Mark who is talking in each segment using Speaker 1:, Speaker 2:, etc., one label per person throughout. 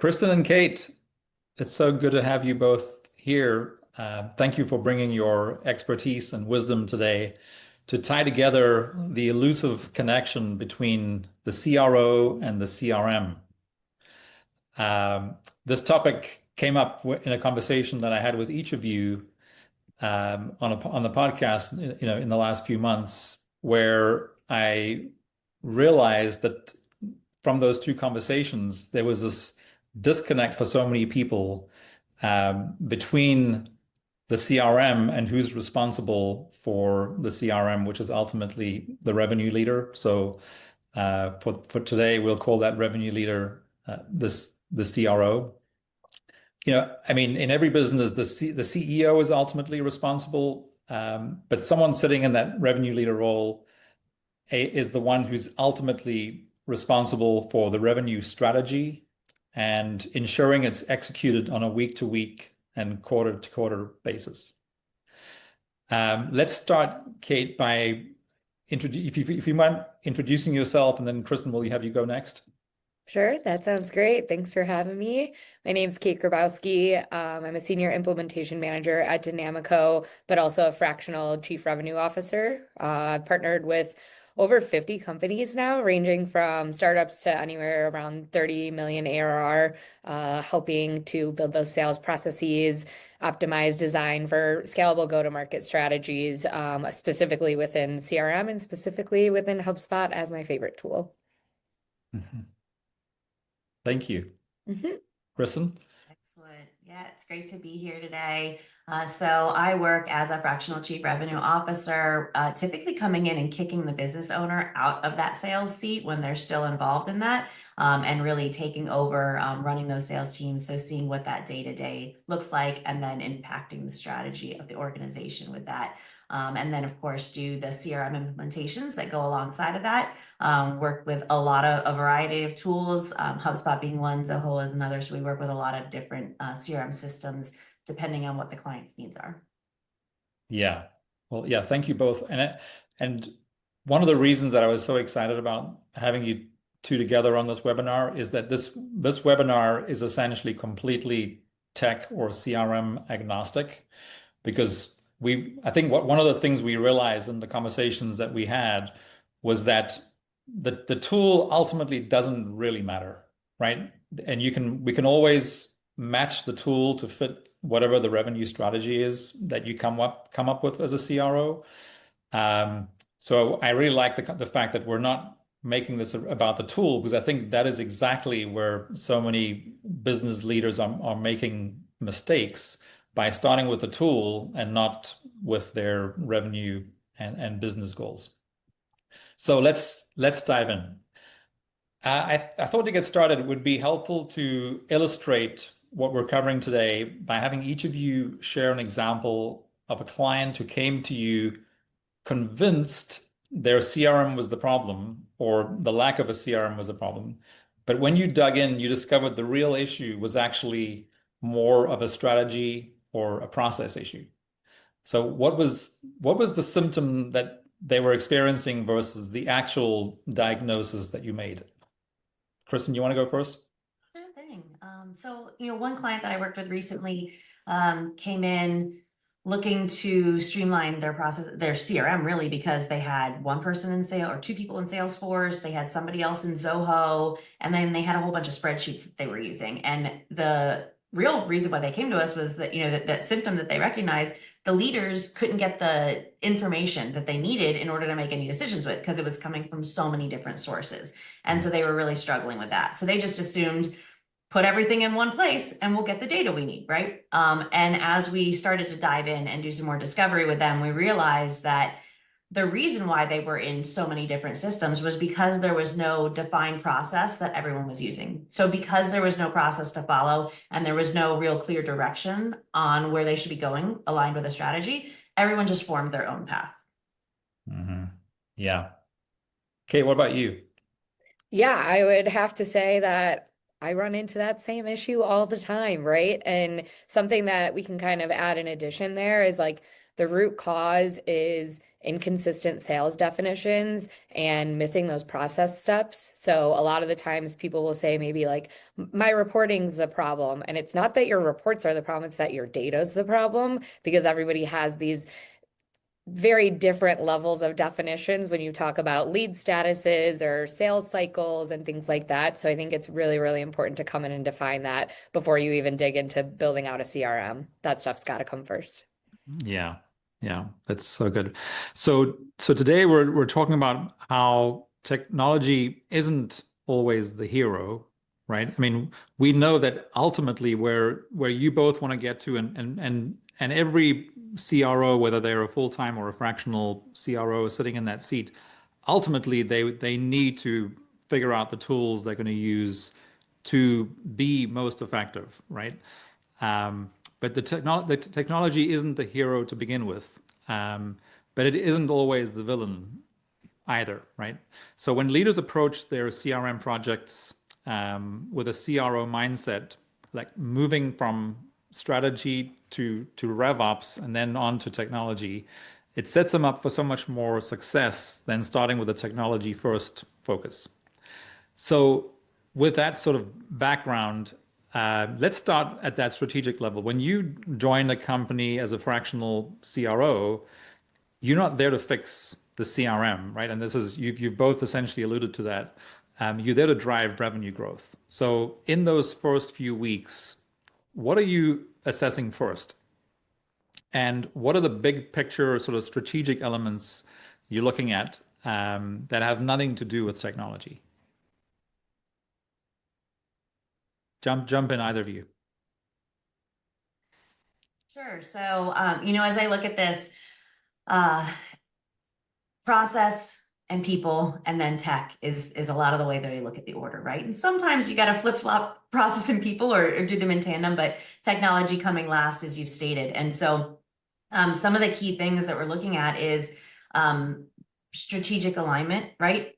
Speaker 1: Kristen and Cait, it's so good to have you both here. Thank you for bringing your expertise and wisdom today to tie together the elusive connection between the CRO and the CRM. This topic came up in a conversation that I had with each of you on the podcast, in the last few months, where I realized that from those two conversations, there was this disconnect for so many people between the CRM and who's responsible for the CRM, which is ultimately the revenue leader. So for today, we'll call that revenue leader the CRO. I mean, in every business, the CEO is ultimately responsible, but someone sitting in that revenue leader role is the one who's ultimately responsible for the revenue strategy and ensuring it's executed on a week-to-week and quarter-to-quarter basis. Let's start, Cait, by if you mind introducing yourself, and then Kristen, will you have you go next?
Speaker 2: Sure, that sounds great. Thanks for having me. My name's Cait Grabowski. I'm a senior implementation manager at Dynamico, but also a fractional chief revenue officer. I've partnered with over 50 companies now, ranging from startups to anywhere around 30 million ARR, helping to build those sales processes, optimize design for scalable go-to-market strategies, specifically within CRM and specifically within HubSpot as my favorite tool.
Speaker 1: Mm-hmm. Thank you.
Speaker 2: Mm-hmm.
Speaker 1: Kristen?
Speaker 3: Excellent. Yeah, it's great to be here today. So I work as a fractional chief revenue officer, typically coming in and kicking the business owner out of that sales seat when they're still involved in that, and really taking over running those sales teams. So seeing what that day-to-day looks like and then impacting the strategy of the organization with that. And then, of course, do the CRM implementations that go alongside of that. Work with a variety of tools, HubSpot being one, Zoho is another. So we work with a lot of different CRM systems depending on what the client's needs are.
Speaker 1: Yeah. Well, yeah, thank you both. And one of the reasons that I was so excited about having you two together on this webinar is that this webinar is essentially completely tech or CRM agnostic, because I think one of the things we realized in the conversations that we had was that the tool ultimately doesn't really matter, right? And we can always match the tool to fit whatever the revenue strategy is that you come up with as a CRO. So I really like the fact that we're not making this about the tool, because I think that is exactly where so many business leaders are making mistakes, by starting with the tool and not with their revenue and business goals. So let's dive in. I thought to get started, it would be helpful to illustrate what we're covering today by having each of you share an example of a client who came to you convinced their CRM was the problem, or the lack of a CRM was the problem. But when you dug in, you discovered the real issue was actually more of a strategy or a process issue. So what was the symptom that they were experiencing versus the actual diagnosis that you made? Kristen, you want to go first?
Speaker 3: Sure thing. So, one client that I worked with recently came in looking to streamline their process, their CRM, really, because they had one person in sales or two people in Salesforce, they had somebody else in Zoho, and then they had a whole bunch of spreadsheets that they were using. And the real reason why they came to us was that, that symptom that they recognized, the leaders couldn't get the information that they needed in order to make any decisions with, because it was coming from so many different sources. And so they were really struggling with that. So they just assumed, put everything in one place and we'll get the data we need, right? And as we started to dive in and do some more discovery with them, we realized that the reason why they were in so many different systems was because there was no defined process that everyone was using. So because there was no process to follow and there was no real clear direction on where they should be going aligned with a strategy, everyone just formed their own path.
Speaker 1: Mm-hmm. Yeah. Cait, what about you?
Speaker 2: Yeah, I would have to say that I run into that same issue all the time, right? And something that we can kind of add in addition there is like The root cause is inconsistent sales definitions and missing those process steps. So a lot of the times people will say maybe like my reporting's the problem. And it's not that your reports are the problem, it's that your data's the problem, because everybody has these very different levels of definitions when you talk about lead statuses or sales cycles and things like that. So I think it's really, really important to come in and define that before you even dig into building out a CRM. That stuff's got to come first.
Speaker 1: Yeah. Yeah, that's so good. So today we're talking about how technology isn't always the hero, right? I mean, we know that ultimately where you both want to get to, and every CRO, whether they're a full-time or a fractional CRO sitting in that seat, ultimately they need to figure out the tools they're going to use to be most effective, right? But the technology isn't the hero to begin with, but it isn't always the villain either, right? So when leaders approach their CRM projects with a CRO mindset, like moving from strategy to RevOps and then on to technology, it sets them up for so much more success than starting with a technology first focus. So with that sort of background, let's start at that strategic level. When you join a company as a fractional CRO, you're not there to fix the CRM, right? And this is you've both essentially alluded to that. You're there to drive revenue growth. So in those first few weeks, what are you assessing first? And what are the big picture sort of strategic elements you're looking at that have nothing to do with technology? Jump in, either of you.
Speaker 3: Sure. So, as I look at this, uh, process and people and then tech is a lot of the way that I look at the order, right? And sometimes you got to flip-flop process and people or do them in tandem, but technology coming last, as you've stated. And so some of the key things that we're looking at is strategic alignment, right?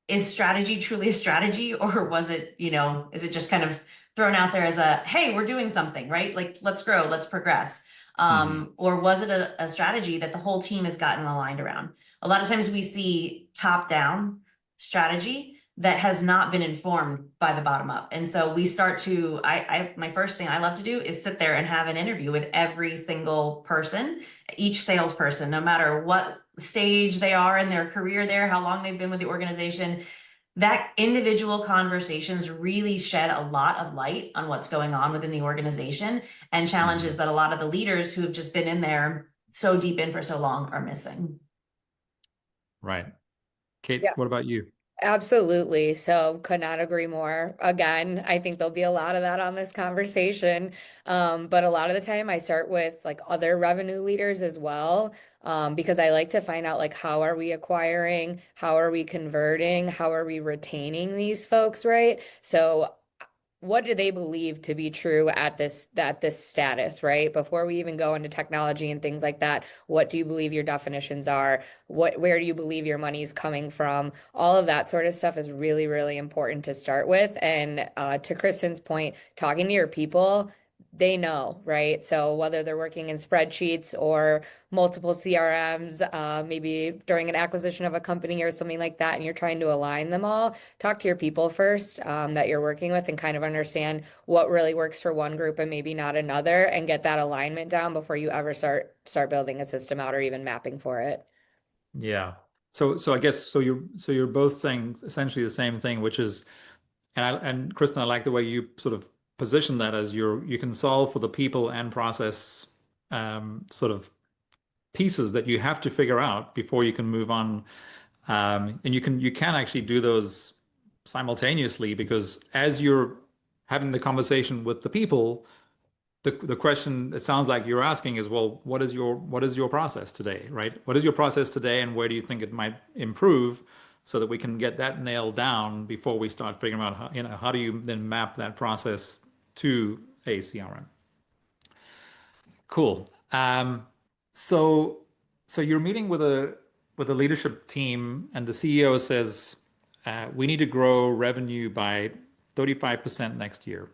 Speaker 3: Is strategy truly a strategy, or was it, is it just kind of thrown out there as a, hey, we're doing something, right? Like, let's grow, let's progress. Or was it a strategy that the whole team has gotten aligned around? A lot of times we see top-down strategy that has not been informed by the bottom up. And so we start to, my first thing I love to do is sit there and have an interview with every single person, each salesperson, no matter what stage they are in their career there, how long they've been with the organization. That individual conversations really shed a lot of light on what's going on within the organization and challenges that a lot of the leaders who have just been in there so deep in for so long are missing.
Speaker 1: Right. Cait,
Speaker 2: Yeah.
Speaker 1: what about you?
Speaker 2: Absolutely. So could not agree more. Again, I think there'll be a lot of that on this conversation. But a lot of the time I start with like other revenue leaders as well, because I like to find out like how are we acquiring, how are we converting, how are we retaining these folks, right? So what do they believe to be true at this status, right? Before we even go into technology and things like that, what do you believe your definitions are? Where do you believe your money is coming from? All of that sort of stuff is really, really important to start with. And to Kristen's point, talking to your people, they know, right? So whether they're working in spreadsheets or multiple CRMs, maybe during an acquisition of a company or something like that, and you're trying to align them all, talk to your people first that you're working with and kind of understand what really works for one group and maybe not another, and get that alignment down before you ever start building a system out or even mapping for it.
Speaker 1: Yeah. So I guess you're both saying essentially the same thing, which is, and Kristen, I like the way you sort of position that as you can solve for the people and process sort of pieces that you have to figure out before you can move on. And you can actually do those simultaneously, because as you're having the conversation with the people, the question it sounds like you're asking is, well, what is your process today, right? What is your process today, and where do you think it might improve, so that we can get that nailed down before we start figuring out how do you then map that process to a CRM. Cool. So you're meeting with a leadership team, and the CEO says, we need to grow revenue by 35% next year.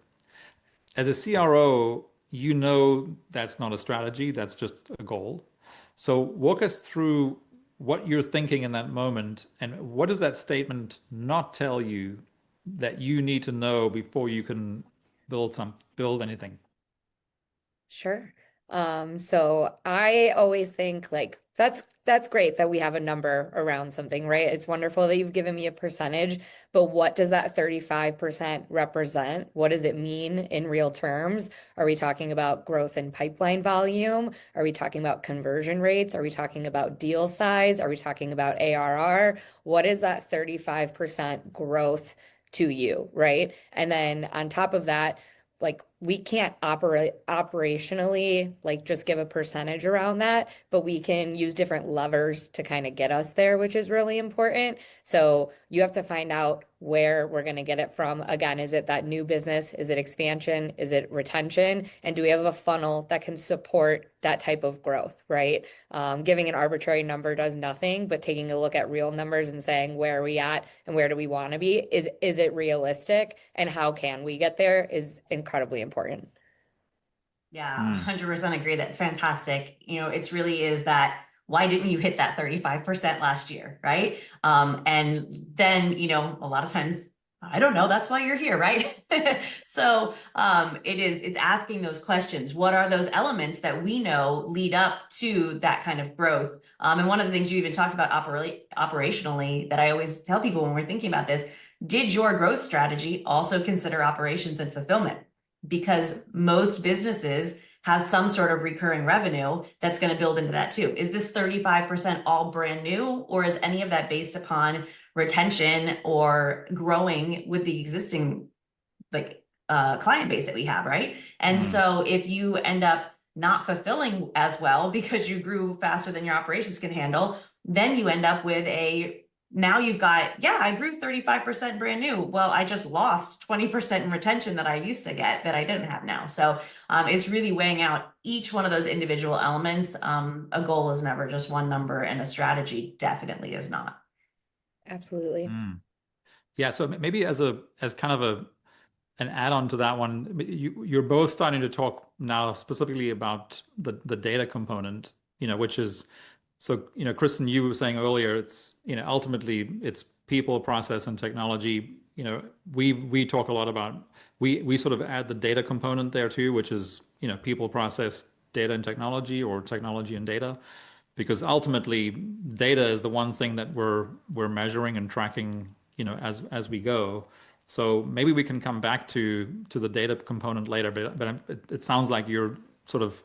Speaker 1: As a CRO, you know that's not a strategy, that's just a goal. So walk us through what you're thinking in that moment, and what does that statement not tell you that you need to know before you can build anything?
Speaker 2: Sure. So I always think like that's great that we have a number around something, right? It's wonderful that you've given me a percentage, but what does that 35% represent? What does it mean in real terms? Are we talking about growth in pipeline volume? Are we talking about conversion rates? Are we talking about deal size? Are we talking about ARR? What is that 35% growth to you, right? And then on top of that, like we can't operate operationally like just give a percentage around that, but we can use different levers to kind of get us there, which is really important. So you have to find out where we're going to get it from. Again, is it that new business? Is it expansion? Is it retention? And do we have a funnel that can support that type of growth, right? Giving an arbitrary number does nothing, but taking a look at real numbers and saying, where are we at and where do we want to be? Is it realistic? And how can we get there is incredibly important.
Speaker 3: Yeah,
Speaker 1: Mm.
Speaker 3: 100% agree. That's fantastic. It's really is that why didn't you hit that 35% last year, right? And then, a lot of times, I don't know, that's why you're here, right? So it's asking those questions. What are those elements that we know lead up to that kind of growth? And one of the things you even talked about operationally that I always tell people when we're thinking about this, did your growth strategy also consider operations and fulfillment? Because most businesses have some sort of recurring revenue that's going to build into that too. Is this 35% all brand new, or is any of that based upon retention or growing with the existing client base that we have, right? And so if you end up not fulfilling as well because you grew faster than your operations can handle, then you end up with now you've got, yeah, I grew 35% brand new. Well, I just lost 20% in retention that I used to get that I didn't have now. So it's really weighing out each one of those individual elements. A goal is never just one number, and a strategy definitely is not.
Speaker 2: Absolutely.
Speaker 1: Yeah, so maybe as kind of an add-on to that one, you're both starting to talk now specifically about the data component, which is so, Kristen, you were saying earlier, it's, ultimately it's people, process, and technology. We talk a lot about, we sort of add the data component there too, which is, people, process, data, and technology, or technology and data, because ultimately data is the one thing that we're measuring and tracking, as we go. So maybe we can come back to the data component later, but it sounds like you're sort of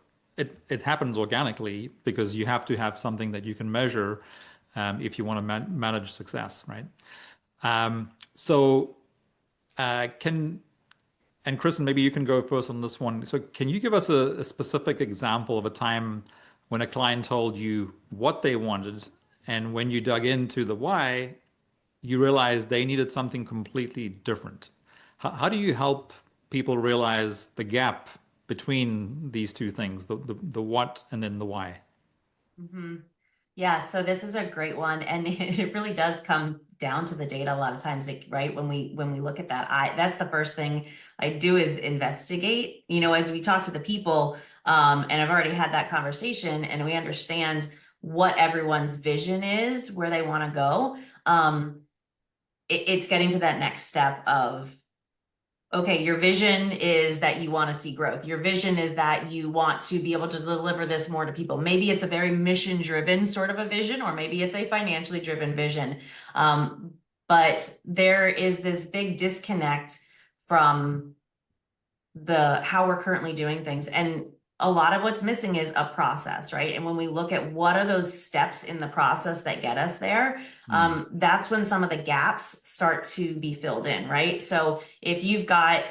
Speaker 1: it happens organically because you have to have something that you can measure if you want to manage success, right? So and Kristen, maybe you can go first on this one. So can you give us a specific example of a time when a client told you what they wanted, and when you dug into the why, you realized they needed something completely different? How do you help people realize the gap between these two things, the what and then the why?
Speaker 3: Mm-hmm. Yeah, so this is a great one, and it really does come down to the data a lot of times, right? When we look at that, that's the first thing I do is investigate. As we talk to the people, and I've already had that conversation, and we understand what everyone's vision is, where they want to go. It's getting to that next step of, okay, your vision is that you want to see growth. Your vision is that you want to be able to deliver this more to people. Maybe it's a very mission-driven sort of a vision, or maybe it's a financially driven vision. But there is this big disconnect from how we're currently doing things. And a lot of what's missing is a process, right? And when we look at what are those steps in the process that get us there, that's when some of the gaps start to be filled in, right? So if you've got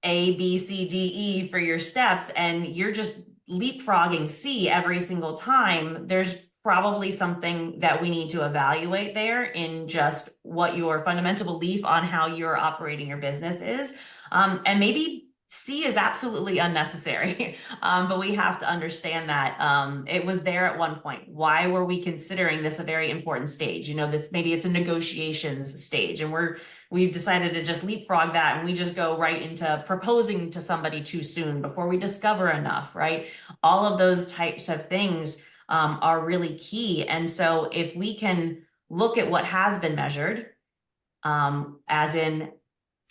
Speaker 3: A, B, C, D, E for your steps, and you're just leapfrogging C every single time, there's probably something that we need to evaluate there in just what your fundamental belief on how you're operating your business is. And maybe C is absolutely unnecessary, but we have to understand that it was there at one point. Why were we considering this a very important stage? Maybe it's a negotiations stage, and we've decided to just leapfrog that, and we just go right into proposing to somebody too soon before we discover enough, right? All of those types of things are really key. And so if we can look at what has been measured, as in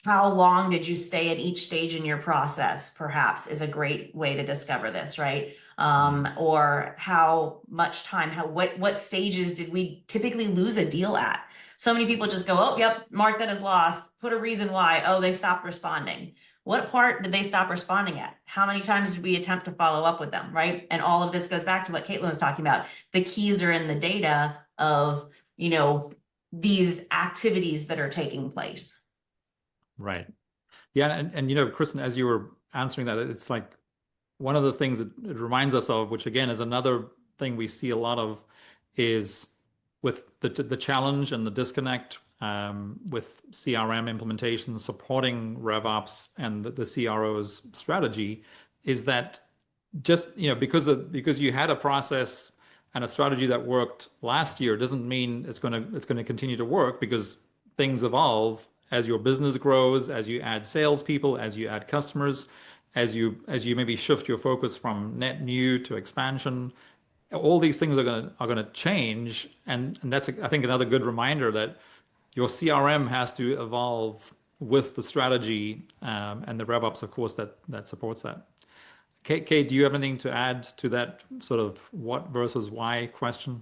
Speaker 3: how long did you stay at each stage in your process, perhaps is a great way to discover this, right? Or how much time, what stages did we typically lose a deal at? So many people just go, oh, yep, mark that as lost, put a reason why, oh, they stopped responding. What part did they stop responding at? How many times did we attempt to follow up with them, right? And all of this goes back to what Caitlin was talking about. The keys are in the data of, these activities that are taking place.
Speaker 1: Right. Yeah. And Kristen, as you were answering that, it's like one of the things that it reminds us of, which again is another thing we see a lot of, is with the challenge and the disconnect with CRM implementation, supporting RevOps and the CRO's strategy, is that just because you had a process and a strategy that worked last year doesn't mean it's going to continue to work, because things evolve as your business grows, as you add salespeople, as you add customers, as you maybe shift your focus from net new to expansion. All these things are going to change, and that's I think another good reminder that your CRM has to evolve with the strategy, and the RevOps, of course, that supports that. Cait, do you have anything to add to that sort of what versus why question?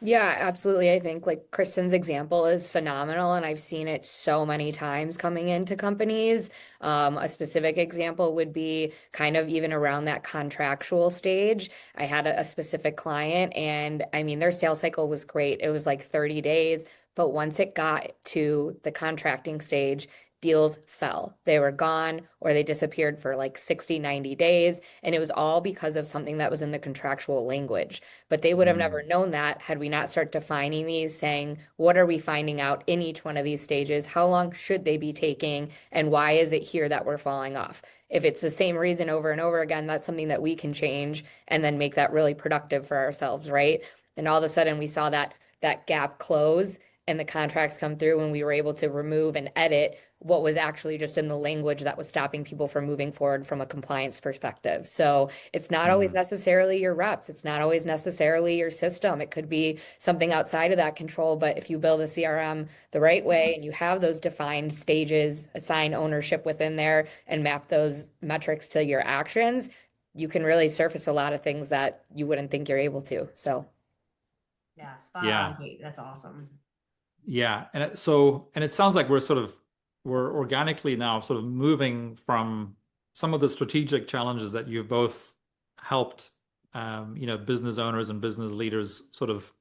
Speaker 2: Yeah, absolutely. I think like Kristen's example is phenomenal, and I've seen it so many times coming into companies. A specific example would be kind of even around that contractual stage. I had a specific client, and I mean, their sales cycle was great. It was like 30 days, but once it got to the contracting stage, deals fell. They were gone or they disappeared for like 60, 90 days. And it was all because of something that was in the contractual language. But they would have never known that had we not start defining these, saying, what are we finding out in each one of these stages? How long should they be taking? And why is it here that we're falling off? If it's the same reason over and over again, that's something that we can change and then make that really productive for ourselves, right? And all of a sudden we saw that gap close and the contracts come through, and we were able to remove and edit what was actually just in the language that was stopping people from moving forward from a compliance perspective. So it's not always necessarily your reps. It's not always necessarily your system. It could be something outside of that control. But if you build a CRM the right way and you have those defined stages, assign ownership within there, and map those metrics to your actions, you can really surface a lot of things that you wouldn't think you're able to. So
Speaker 3: yeah, spot
Speaker 1: Yeah.
Speaker 3: on, Cait. That's awesome.
Speaker 1: Yeah. And it sounds like we're organically now sort of moving from some of the strategic challenges that you've both helped, business owners and business leaders sort of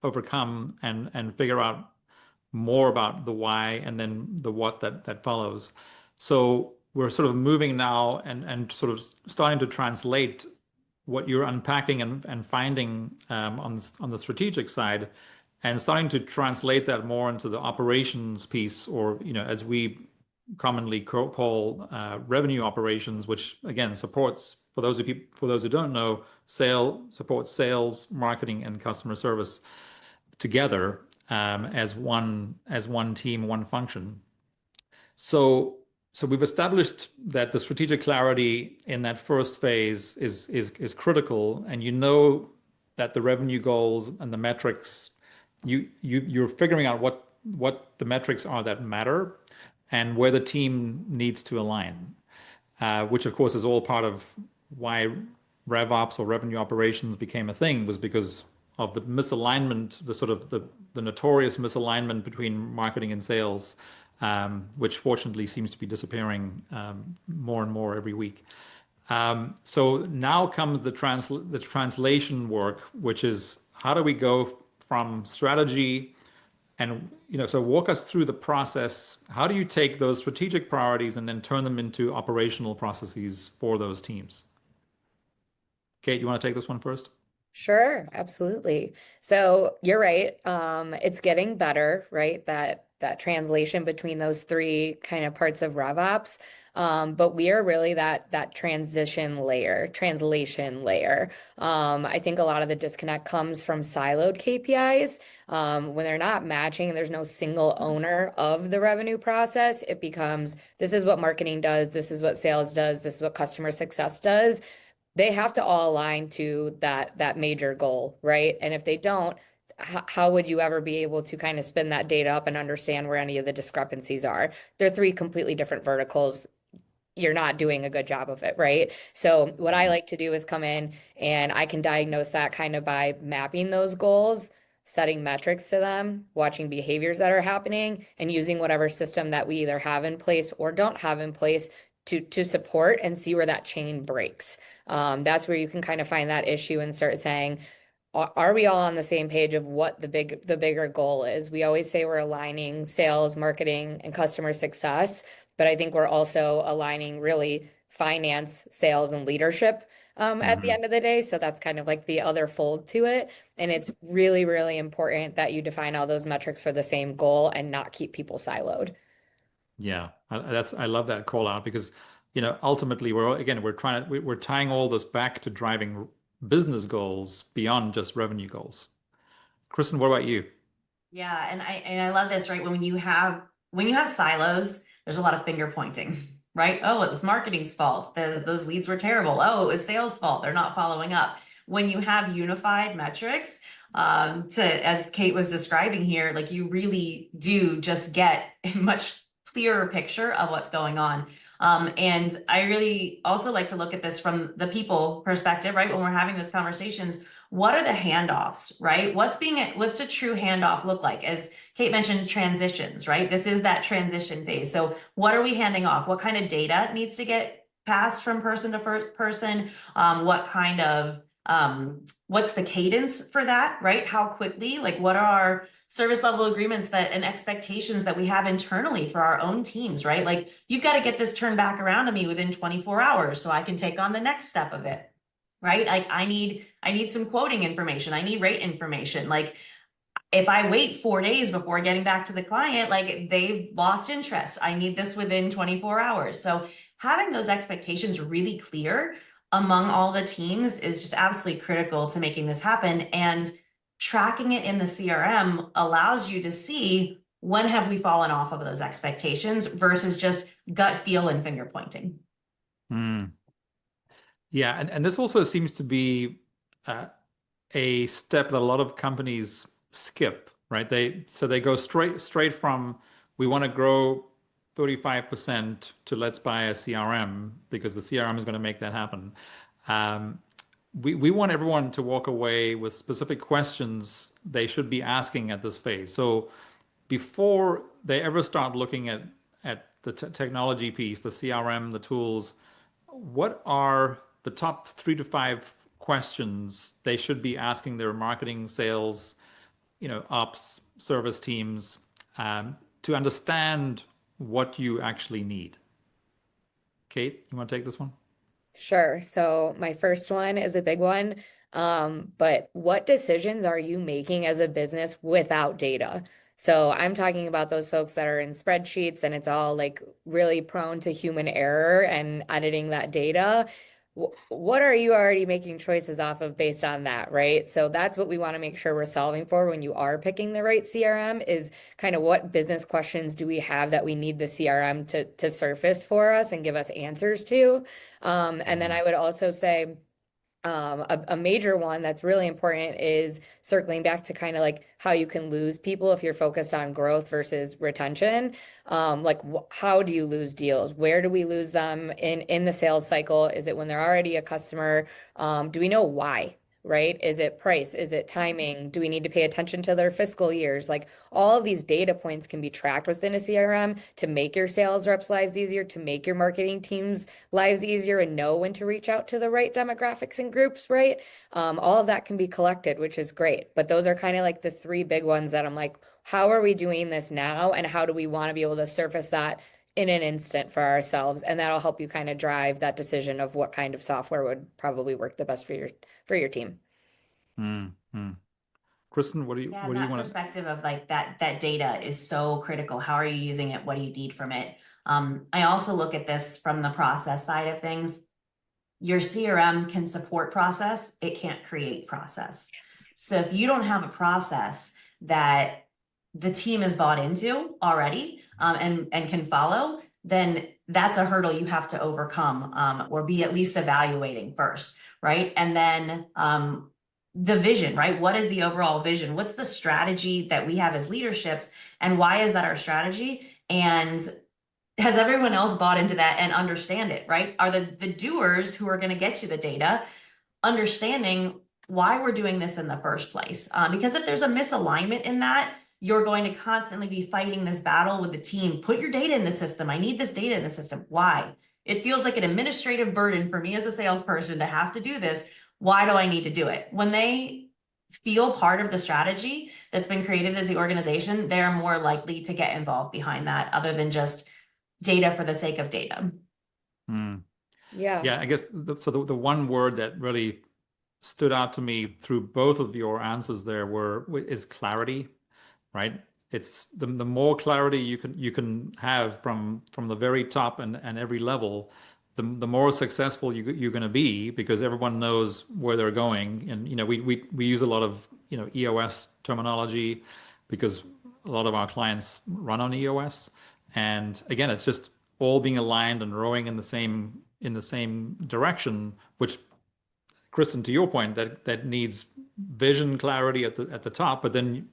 Speaker 1: overcome and figure out more about the why and then the what that follows. So we're sort of moving now and sort of starting to translate what you're unpacking and finding on the strategic side, and starting to translate that more into the operations piece, or as we commonly call revenue operations, which again supports, for those who don't know, supports sales, marketing, and customer service together as one team, one function. So we've established that the strategic clarity in that first phase is critical, and that the revenue goals and the metrics, you're figuring out what the metrics are that matter and where the team needs to align, which of course is all part of why RevOps or revenue operations became a thing, was because of the misalignment, the notorious misalignment between marketing and sales, which fortunately seems to be disappearing more and more every week. So now comes the translation work, which is how do we go from strategy and so walk us through the process. How do you take those strategic priorities and then turn them into operational processes for those teams? Cait, you want to take this one first?
Speaker 2: sure, absolutely. So you're right. It's getting better, right? That translation between those three kind of parts of RevOps. But we are really that translation layer. I think a lot of the disconnect comes from siloed KPIs. When they're not matching and there's no single owner of the revenue process, it becomes, this is what marketing does, this is what sales does, this is what customer success does. they have to all align to that major goal, right? And if they don't, how would you ever be able to kind of spin that data up and understand where any of the discrepancies are? They're three completely different verticals. You're not doing a good job of it, right? So what I like to do is come in and I can diagnose that kind of by mapping those goals, setting metrics to them, watching behaviors that are happening, and using whatever system that we either have in place or don't have in place to support and see where that chain breaks. That's where you can kind of find that issue and start saying, are we all on the same page of what the bigger goal is? We always say we're aligning sales, marketing, and customer success, but I think we're also aligning really finance, sales, and leadership at the end of the day. So that's kind of like the other fold to it. And it's really, really important that you define all those metrics for the same goal and not keep people siloed.
Speaker 1: Yeah, I love that call out because, ultimately we're tying all this back to driving business goals beyond just revenue goals. Kristen, what about you?
Speaker 3: Yeah, and I love this, right? When you have silos, there's a lot of finger pointing, right? Oh, it was marketing's fault. Those leads were terrible. Oh, it was sales' fault. They're not following up. When you have unified metrics, as Cait was describing here, like you really do just get a much clearer picture of what's going on. And I really also like to look at this from the people perspective, right? When we're having those conversations, what are the handoffs, right? What's a true handoff look like? As Cait mentioned, transitions, right? This is that transition phase. So what are we handing off? What kind of data needs to get passed from person to person? What's the cadence for that, right? How quickly, like what are our service level agreements and expectations that we have internally for our own teams, right? Like you've got to get this turned back around to me within 24 hours so I can take on the next step of it. Right? Like I need some quoting information. I need rate information. Like if I wait 4 days before getting back to the client, like they've lost interest. I need this within 24 hours. So having those expectations really clear among all the teams is just absolutely critical to making this happen. And tracking it in the CRM allows you to see when have we fallen off of those expectations versus just gut feel and finger pointing.
Speaker 1: Mm. Yeah, and this also seems to be a step that a lot of companies skip, right? They go straight from we want to grow 35% to let's buy a CRM because the CRM is going to make that happen. We want everyone to walk away with specific questions they should be asking at this phase. So before they ever start looking at the technology piece, the CRM, the tools, what are the top 3 to 5 questions they should be asking their marketing, sales, ops, service teams to understand what you actually need? Cait, you want to take this one?
Speaker 2: Sure. So my first one is a big one. But what decisions are you making as a business without data? So I'm talking about those folks that are in spreadsheets and it's all like really prone to human error and editing that data. What are you already making choices off of based on that, right? So that's what we want to make sure we're solving for when you are picking the right CRM is kind of what business questions do we have that we need the CRM to surface for us and give us answers to. And then I would also say, a major one that's really important is circling back to kind of like how you can lose people if you're focused on growth versus retention. Like how do you lose deals? Where do we lose them in the sales cycle? Is it when they're already a customer? Do we know why? Right? Is it price? Is it timing? Do we need to pay attention to their fiscal years? Like all of these data points can be tracked within a CRM to make your sales reps' lives easier, to make your marketing teams' lives easier and know when to reach out to the right demographics and groups, right? All of that can be collected, which is great. But those are kind of like the 3 big ones that I'm like, how are we doing this now? And how do we want to be able to surface that in an instant for ourselves? And that'll help you kind of drive that decision of what kind of software would probably work the best for your team.
Speaker 1: Mm-hmm. Kristen, what do you
Speaker 3: That
Speaker 1: want to?
Speaker 3: perspective of like that data is so critical. How are you using it? What do you need from it? I also look at this from the process side of things. Your CRM can support process, it can't create process. So if you don't have a process that the team is bought into already and can follow, then that's a hurdle you have to overcome, or be at least evaluating first, right? And then the vision, right? What is the overall vision? What's the strategy that we have as leaderships, and why is that our strategy? And has everyone else bought into that and understand it, right? Are the doers who are going to get you the data understanding why we're doing this in the first place? Because if there's a misalignment in that, you're going to constantly be fighting this battle with the team. Put your data in the system. I need this data in the system. Why? It feels like an administrative burden for me as a salesperson to have to do this. Why do I need to do it? When they feel part of the strategy that's been created as the organization, they're more likely to get involved behind that, other than just data for the sake of data.
Speaker 2: Yeah.
Speaker 1: Yeah, I guess the one word that really stood out to me through both of your answers there is clarity, right? It's the more clarity you can have from the very top and every level, the more successful you're going to be, because everyone knows where they're going. And we use a lot of EOS terminology because a lot of our clients run on EOS, and again, it's just all being aligned and rowing in the same direction, which, Kristen, to your point, that needs vision clarity at the top, but then,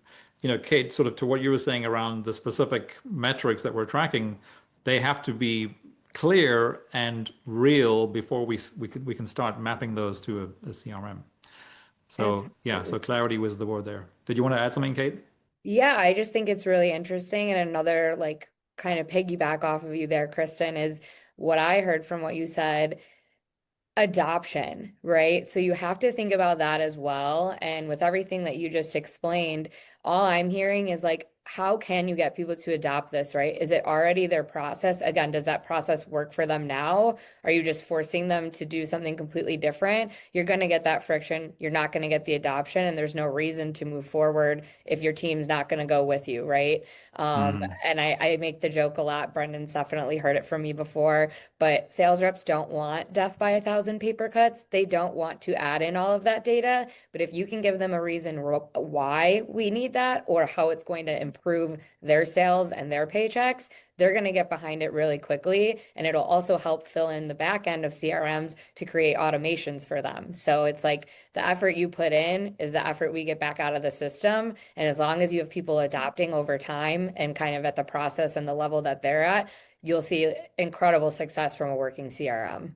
Speaker 1: Cait, sort of to what you were saying around the specific metrics that we're tracking, they have to be clear and real before we can start mapping those to a CRM. So yeah, so clarity was the word there. Did you want to add something, Cait?
Speaker 2: Yeah, I just think it's really interesting. And another like kind of piggyback off of you there, Kristen, is what I heard from what you said, adoption, right? So you have to think about that as well. And with everything that you just explained, all I'm hearing is like, how can you get people to adopt this, right? Is it already their process? Again, does that process work for them now? Are you just forcing them to do something completely different? You're going to get that friction. You're not going to get the adoption, and there's no reason to move forward if your team's not going to go with you, right? And I make the joke a lot. Brendan's definitely heard it from me before, but sales reps don't want death by 1,000 paper cuts. They don't want to add in all of that data. But if you can give them a reason why we need that, or how it's going to improve their sales and their paychecks, they're going to get behind it really quickly. And it'll also help fill in the back end of CRMs to create automations for them. So it's like the effort you put in is the effort we get back out of the system. And as long as you have people adopting over time and kind of at the process and the level that they're at, you'll see incredible success from a working CRM.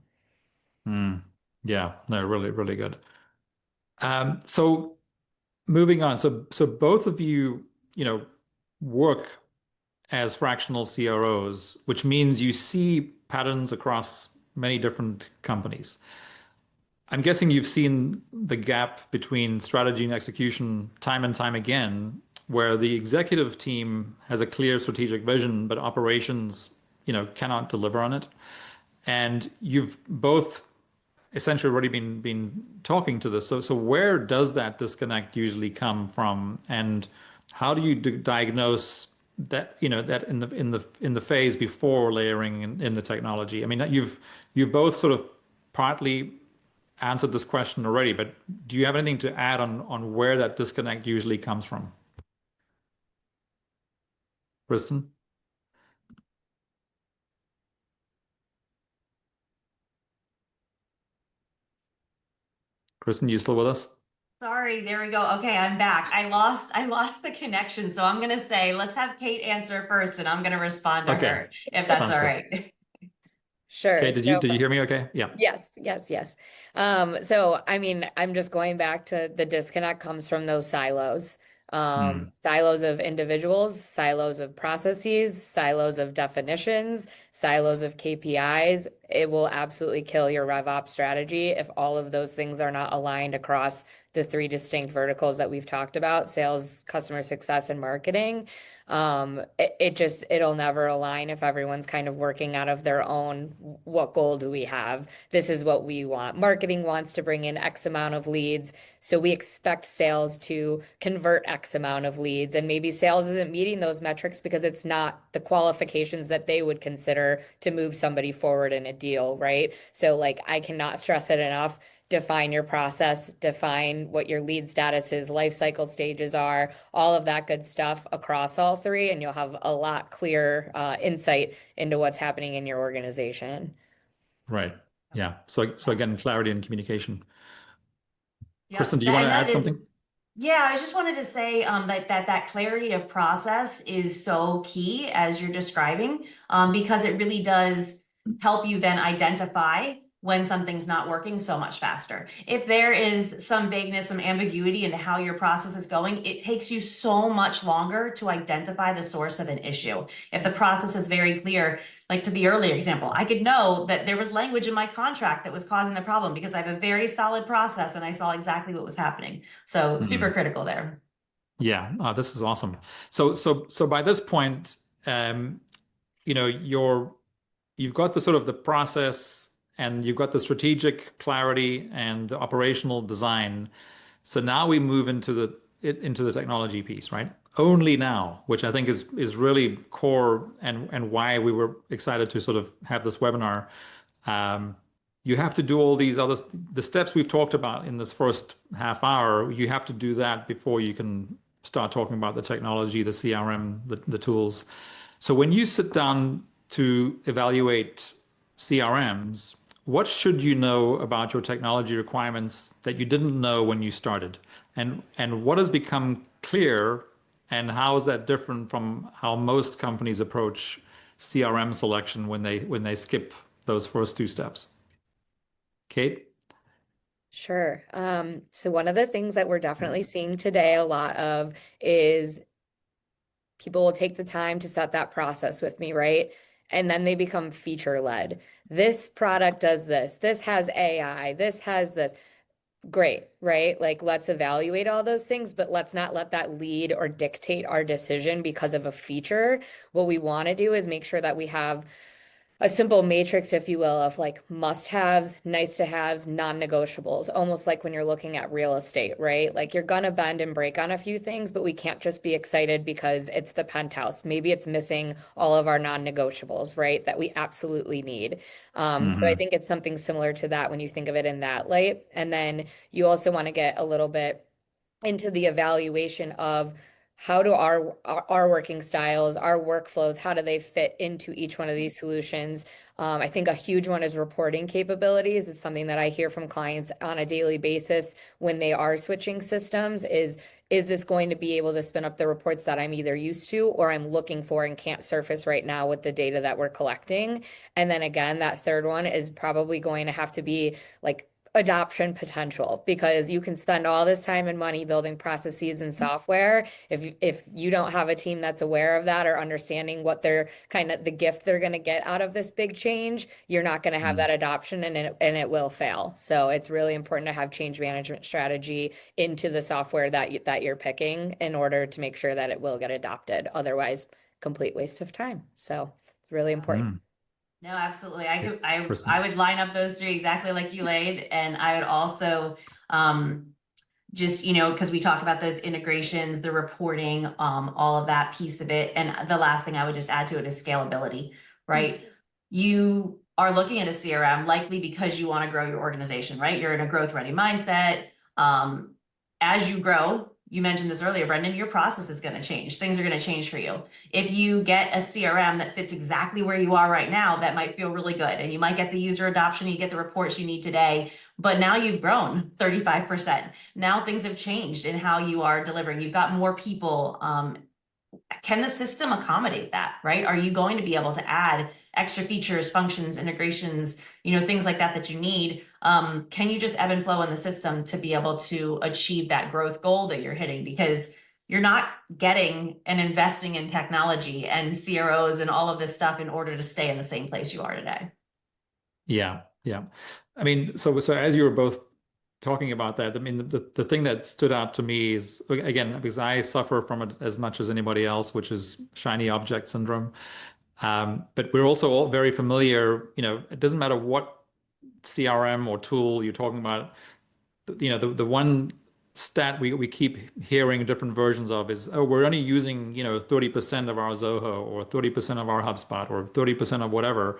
Speaker 1: Yeah, no, really, really good. So moving on, so both of you, work as fractional CROs, which means you see patterns across many different companies. I'm guessing you've seen the gap between strategy and execution time and time again, where the executive team has a clear strategic vision, but operations, cannot deliver on it. And you've both essentially already been talking to this. So where does that disconnect usually come from, and how do you diagnose that, that in the phase before layering in the technology? I mean, you've both sort of partly answered this question already, but do you have anything to add on where that disconnect usually comes from? Kristen? Kristen, you still with us?
Speaker 3: Sorry, there we go. Okay, I'm back. I lost the connection. So I'm gonna say, let's have Cait answer first, and I'm gonna respond to her, if that's
Speaker 1: Sounds
Speaker 3: all
Speaker 1: good.
Speaker 3: right.
Speaker 2: Sure.
Speaker 1: Okay, did you hear me okay? Yeah.
Speaker 2: Yes. So I mean, I'm just going back to the disconnect comes from those silos. Silos of individuals, silos of processes, silos of definitions, silos of KPIs. It will absolutely kill your RevOps strategy if all of those things are not aligned across the three distinct verticals that we've talked about: sales, customer success, and marketing. It'll never align if everyone's kind of working out of their own, what goal do we have? This is what we want. Marketing wants to bring in X amount of leads, so we expect sales to convert X amount of leads. And maybe sales isn't meeting those metrics because it's not the qualifications that they would consider order to move somebody forward in a deal, right? So like I cannot stress it enough. Define your process, define what your lead status is, life cycle stages are, all of that good stuff across all three, and you'll have a lot clearer insight into what's happening in your organization.
Speaker 1: Right. Yeah. So again, clarity and communication. Kristen,
Speaker 3: Yep,
Speaker 1: do you want to
Speaker 3: and
Speaker 1: add
Speaker 3: that is,
Speaker 1: something?
Speaker 3: yeah, I just wanted to say that clarity of process is so key as you're describing, because it really does help you then identify when something's not working so much faster. If there is some vagueness, some ambiguity into how your process is going, it takes you so much longer to identify the source of an issue. If the process is very clear, like to the earlier example, I could know that there was language in my contract that was causing the problem because I have a very solid process and I saw exactly what was happening. So super
Speaker 1: Mhm.
Speaker 3: critical there.
Speaker 1: Yeah, this is awesome. So by this point, you know, you've got the sort of the process and you've got the strategic clarity and the operational design. So now we move into the technology piece, right? Only now, which I think is really core and why we were excited to sort of have this webinar. Um, you have to do all these other the steps we've talked about in this first half hour. You have to do that before you can start talking about the technology, the CRM, the tools. So when you sit down to evaluate CRMs, what should you know about your technology requirements that you didn't know when you started? And what has become clear and how is that different from how most companies approach CRM selection when they skip those first two steps? Cait?
Speaker 2: Sure. So one of the things that we're definitely seeing today a lot of is people will take the time to set that process with me, right? And then they become feature led. This product does this. This has AI. This has this. Great, right? Like, let's evaluate all those things, but let's not let that lead or dictate our decision because of a feature. What we want to do is make sure that we have a simple matrix, if you will, of like must-haves, nice-to-haves, non-negotiables, almost like when you're looking at real estate, right? Like you're gonna bend and break on a few things, but we can't just be excited because it's the penthouse. Maybe it's missing all of our non-negotiables, right? That we absolutely need. So I
Speaker 1: Hmm.
Speaker 2: think it's something similar to that when you think of it in that light. And then you also want to get a little bit into the evaluation of how do our working styles, our workflows, how do they fit into each one of these solutions? I think a huge one is reporting capabilities. It's something that I hear from clients on a daily basis when they are switching systems is this going to be able to spin up the reports that I'm either used to or I'm looking for and can't surface right now with the data that we're collecting? And then again, that third one is probably going to have to be like adoption potential, because you can spend all this time and money building processes and software. If you don't have a team that's aware of that or understanding what they're kind of the gift they're going to get out of this big change, you're not going to have that adoption, and it will fail. So it's really important to have change management strategy into the software that you're picking in order to make sure that it will get adopted. Otherwise, complete waste of time. So it's really important.
Speaker 1: Mm.
Speaker 3: No, absolutely. I could, I
Speaker 1: Kristen.
Speaker 3: would line up those three exactly like you laid, and I would also, um, just, because we talk about those integrations, the reporting, all of that piece of it. And the last thing I would just add to it is scalability, right? You are looking at a CRM likely because you want to grow your organization, right? You're in a growth ready mindset. As you grow, you mentioned this earlier, Brendan, your process is going to change. Things are going to change for you. If you get a CRM that fits exactly where you are right now, that might feel really good. And you might get the user adoption, you get the reports you need today, but now you've grown 35%. Now things have changed in how you are delivering. You've got more people. Can the system accommodate that, right? Are you going to be able to add extra features, functions, integrations, things like that you need? Can you just ebb and flow in the system to be able to achieve that growth goal that you're hitting? Because you're not getting and investing in technology and CROs and all of this stuff in order to stay in the same place you are today.
Speaker 1: Yeah, yeah. I mean, so as you were both talking about that, I mean, the thing that stood out to me is, again, because I suffer from it as much as anybody else, which is shiny object syndrome. But we're also all very familiar, it doesn't matter what CRM or tool you're talking about, the one stat we keep hearing different versions of is, oh, we're only using, 30% of our Zoho or 30% of our HubSpot or 30% of whatever.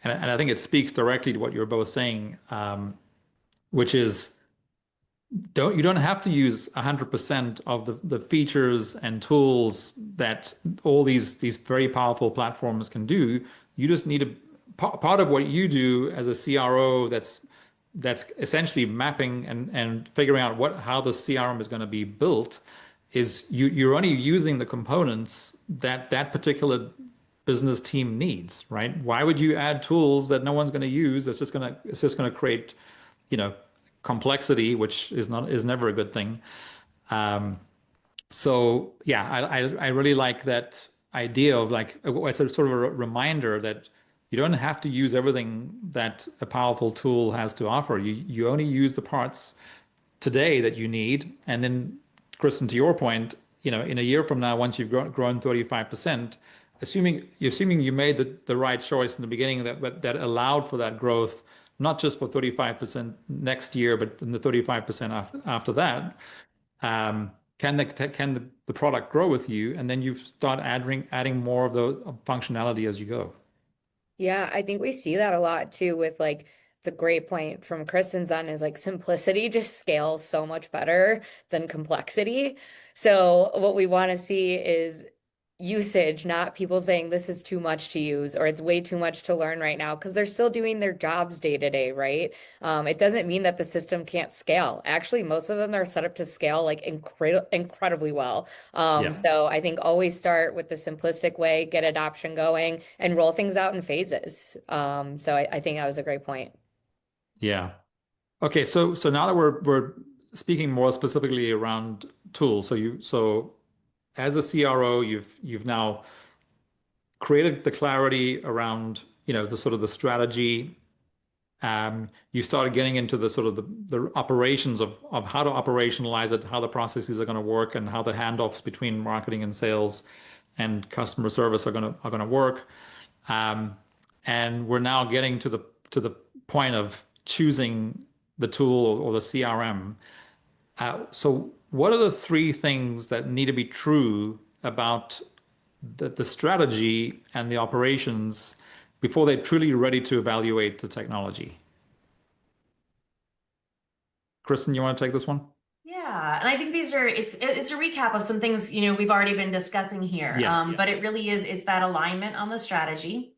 Speaker 1: And I think it speaks directly to what you're both saying, which is you don't have to use 100% of the features and tools that all these very powerful platforms can do. You just need part of what you do as a CRO that's essentially mapping and figuring out how the CRM is going to be built is you're only using the components that particular business team needs, right? Why would you add tools that no one's going to use? It's just going to create, you know, complexity, which is never a good thing. So yeah, I really like that idea of like it's a sort of a reminder that you don't have to use everything that a powerful tool has to offer. You only use the parts today that you need, and then Kristen, to your point, in a year from now, once you've grown 35%, assuming you made the right choice in the beginning that allowed for that growth, not just for 35% next year, but in the 35% after that, can the product grow with you, and then you start adding more of the functionality as you go.
Speaker 2: Yeah, I think we see that a lot too with like the great point from Kristen's on is like simplicity just scales so much better than complexity. So what we want to see is usage, not people saying this is too much to use or it's way too much to learn right now because they're still doing their jobs day to day, right? It doesn't mean that the system can't scale. Actually, most of them are set up to scale like incredibly well.
Speaker 1: Yeah.
Speaker 2: So I think always start with the simplistic way, get adoption going, and roll things out in phases. So I think that was a great point.
Speaker 1: Yeah. Okay, so now that we're speaking more specifically around tools, so as a CRO, you've now created the clarity around, the sort of the strategy. You started getting into the sort of the operations of how to operationalize it, how the processes are going to work, and how the handoffs between marketing and sales and customer service are going to work. And we're now getting to the point of choosing the tool or the CRM. So what are the three things that need to be true about the strategy and the operations before they're truly ready to evaluate the technology? Kristen, you want to take this one?
Speaker 3: Yeah, and I think it's a recap of some things, we've already been discussing here.
Speaker 1: Yeah.
Speaker 3: But it really it's that alignment on the strategy.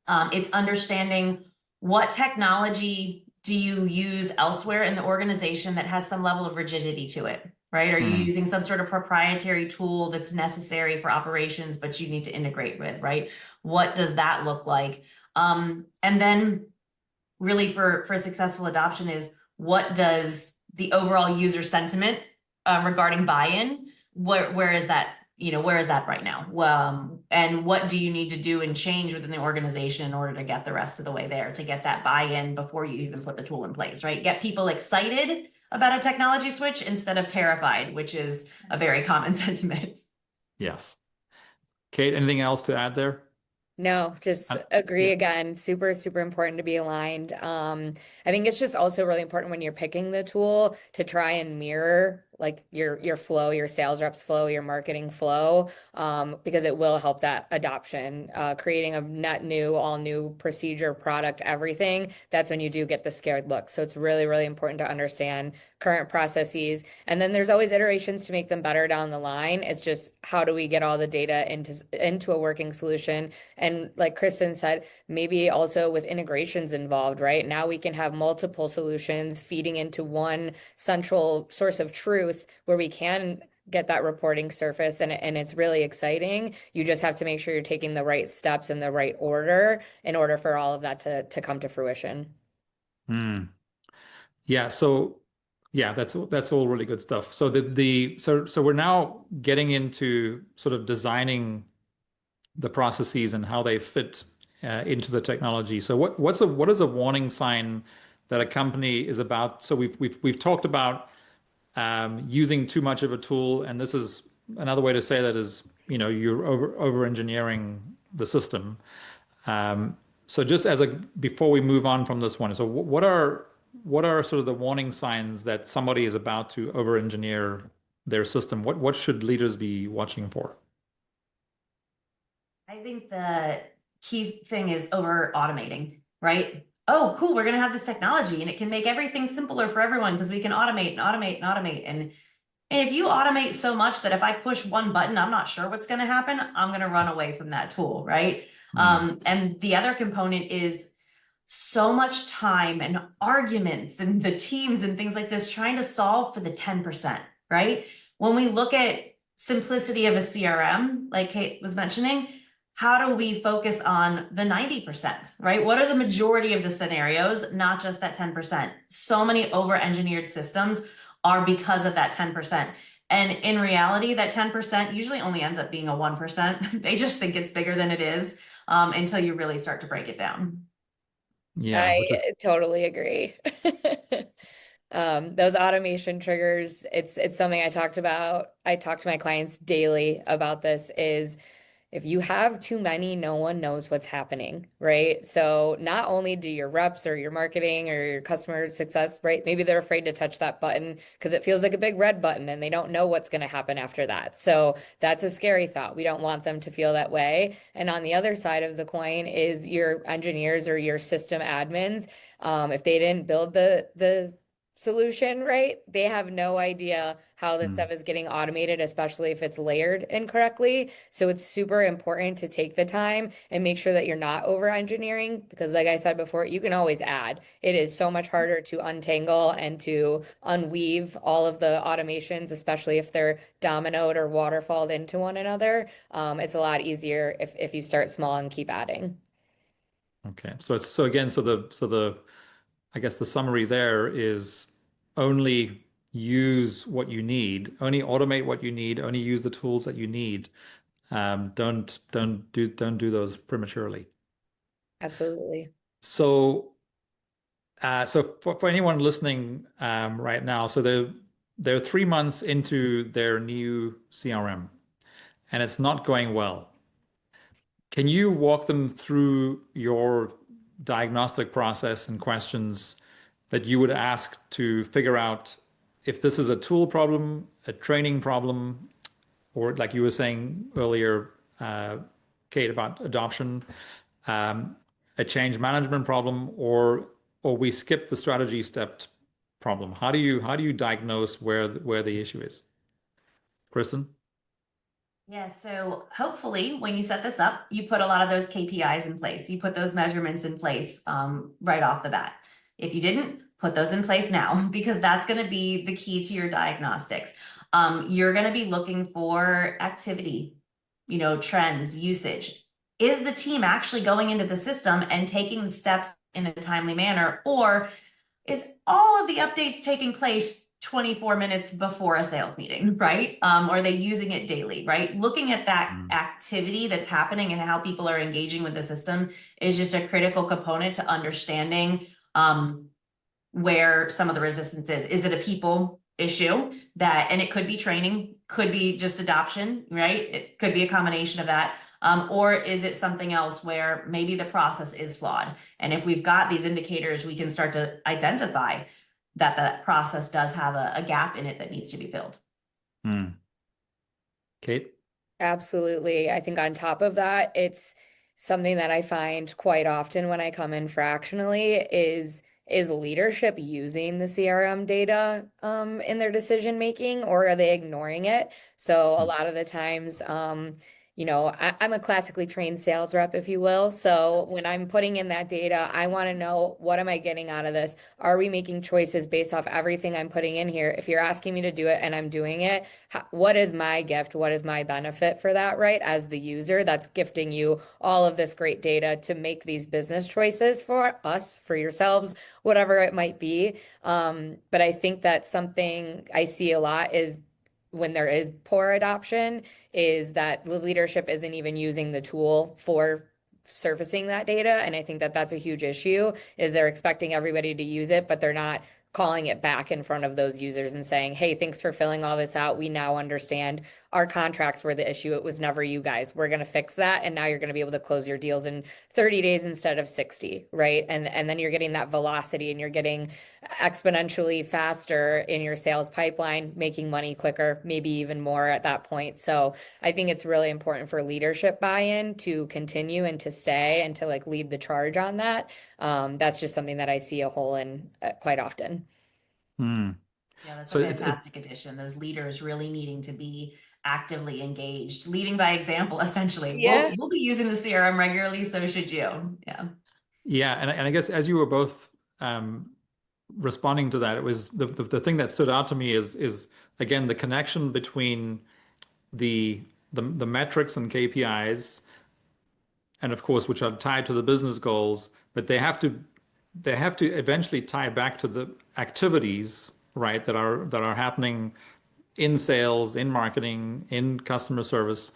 Speaker 3: It's understanding what technology do you use elsewhere in the organization that has some level of rigidity to it, right? Are you using some sort of proprietary tool that's necessary for operations, but you need to integrate with, right? What does that look like? And then really for successful adoption is what does the overall user sentiment regarding buy-in, where is that? Where is that right now? And what do you need to do and change within the organization in order to get the rest of the way there, to get that buy-in before you even put the tool in place, right? Get people excited about a technology switch instead of terrified, which is a very common sentiment.
Speaker 1: Yes. Cait, anything else to add there?
Speaker 2: No, just agree again. Super, super important to be aligned. I think it's just also really important when you're picking the tool to try and mirror like your flow, your sales reps flow, your marketing flow, because it will help that adoption. Creating a net new, all new procedure, product, everything, that's when you do get the scared look. So it's really, really important to understand current processes. And then there's always iterations to make them better down the line. It's just how do we get all the data into a working solution? And like Kristen said, maybe also with integrations involved, right? Now we can have multiple solutions feeding into one central source of truth where we can get that reporting surface, and it's really exciting. You just have to make sure you're taking the right steps in the right order in order for all of that to come to fruition.
Speaker 1: Yeah, so yeah, that's all really good stuff. So so we're now getting into sort of designing the processes and how they fit into the technology. So what is a warning sign that a company is about? So we've talked about using too much of a tool, and this is another way to say that is, you're over engineering the system. So just before we move on from this one, so what are what are sort of the warning signs that somebody is about to over-engineer their system? What should leaders be watching for?
Speaker 3: I think the key thing is over automating, right? Oh, cool, we're going to have this technology and it can make everything simpler for everyone because we can automate and automate and automate. And if you automate so much that if I push one button, I'm not sure what's going to happen, I'm going to run away from that tool, right? And the other component is so much time and arguments and the teams and things like this trying to solve for the 10%, right? When we look at simplicity of a CRM, like Cait was mentioning, how do we focus on the 90%, right? What are the majority of the scenarios, not just that 10%? So many over-engineered systems are because of that 10%. And in reality, that 10% usually only ends up being a 1%. They just think it's bigger than it is until you really start to break it down.
Speaker 1: Yeah, which is
Speaker 2: I totally agree. Those automation triggers, it's something I talked about. I talk to my clients daily about this is if you have too many, no one knows what's happening, right? So not only do your reps or your marketing or your customer success, right? Maybe they're afraid to touch that button because it feels like a big red button and they don't know what's going to happen after that. So that's a scary thought. We don't want them to feel that way. And on the other side of the coin is your engineers or your system admins. If they didn't build the solution, right? They have no idea how this stuff is getting automated, especially if it's layered incorrectly. So it's super important to take the time and make sure that you're not over engineering because like I said before, you can always add. It is so much harder to untangle and to unweave all of the automations, especially if they're dominoed or waterfalled into one another. It's a lot easier if you start small and keep adding.
Speaker 1: okay. So again, the I guess the summary there is only use what you need, only automate what you need, only use the tools that you need. Don't do those prematurely.
Speaker 2: Absolutely.
Speaker 1: So for anyone listening right now, so they're 3 months into their new CRM, and it's not going well. Can you walk them through your diagnostic process and questions that you would ask to figure out if this is a tool problem, a training problem, or like you were saying earlier, Cait, about adoption, um, a change management problem, or we skip the strategy step problem? How do you diagnose where the issue is? Kristen?
Speaker 3: Yeah, so hopefully when you set this up, you put a lot of those KPIs in place. You put those measurements in place right off the bat. If you didn't, put those in place now because that's going to be the key to your diagnostics. You're going to be looking for activity, trends, usage. Is the team actually going into the system and taking the steps in a timely manner, or is all of the updates taking place 24 minutes before a sales meeting, right? Or are they using it daily, right? Looking at that activity that's happening and how people are engaging with the system is just a critical component to understanding where some of the resistance is. Is it a people issue and it could be training, could be just adoption, right? It could be a combination of that. Or is it something else where maybe the process is flawed? And if we've got these indicators, we can start to identify that the process does have a gap in it that needs to be filled.
Speaker 1: Cait?
Speaker 2: Absolutely. I think on top of that, it's something that I find quite often when I come in fractionally is leadership using the CRM data in their decision making, or are they ignoring it? So a lot of the times, I'm a classically trained sales rep, if you will. So when I'm putting in that data, I want to know, what am I getting out of this? Are we making choices based off everything I'm putting in here? If you're asking me to do it and I'm doing it, what is my gift? What is my benefit for that, right? As the user that's gifting you all of this great data to make these business choices for us, for yourselves, whatever it might be. But I think that something I see a lot is when there is poor adoption is that the leadership isn't even using the tool for surfacing that data. And I think that that's a huge issue is they're expecting everybody to use it, but they're not calling it back in front of those users and saying, hey, thanks for filling all this out. We now understand our contracts were the issue. It was never you guys. We're going to fix that. And now you're going to be able to close your deals in 30 days instead of 60, right? And then you're getting that velocity and you're getting exponentially faster in your sales pipeline, making money quicker, maybe even more at that point. So I think it's really important for leadership buy-in to continue and to stay and to like lead the charge on that. That's just something that I see a hole in quite often.
Speaker 1: Hmm.
Speaker 3: Yeah, that's a
Speaker 1: So
Speaker 3: fantastic addition. Those leaders really needing to be actively engaged, leading by example, essentially.
Speaker 2: Yeah.
Speaker 3: We'll be using the CRM regularly, so should you. Yeah.
Speaker 1: yeah, and I guess as you were both responding to that, it was the thing that stood out to me is again the connection between the the metrics and KPIs, and of course, which are tied to the business goals, but they have to eventually tie back to the activities, right, that are happening in sales, in marketing, in customer service,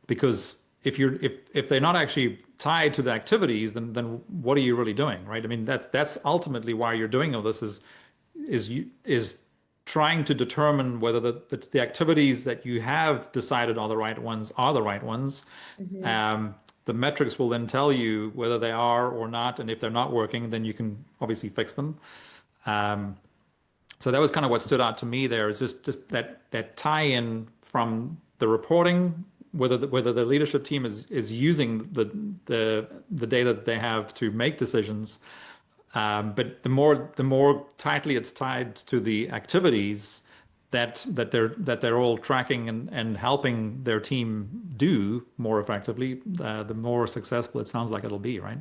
Speaker 1: because if they're not actually tied to the activities, then what are you really doing, right? I mean, that's ultimately why you're doing all this is trying to determine whether the activities that you have decided are the right ones are the right ones.
Speaker 2: Mhm.
Speaker 1: The metrics will then tell you whether they are or not, and if they're not working, then you can obviously fix them. Um, so that was kind of what stood out to me there is just that tie-in from the reporting, whether the leadership team is using the data that they have to make decisions. But the more tightly it's tied to the activities that they're all tracking and helping their team do more effectively, the more successful it sounds like it'll be, right?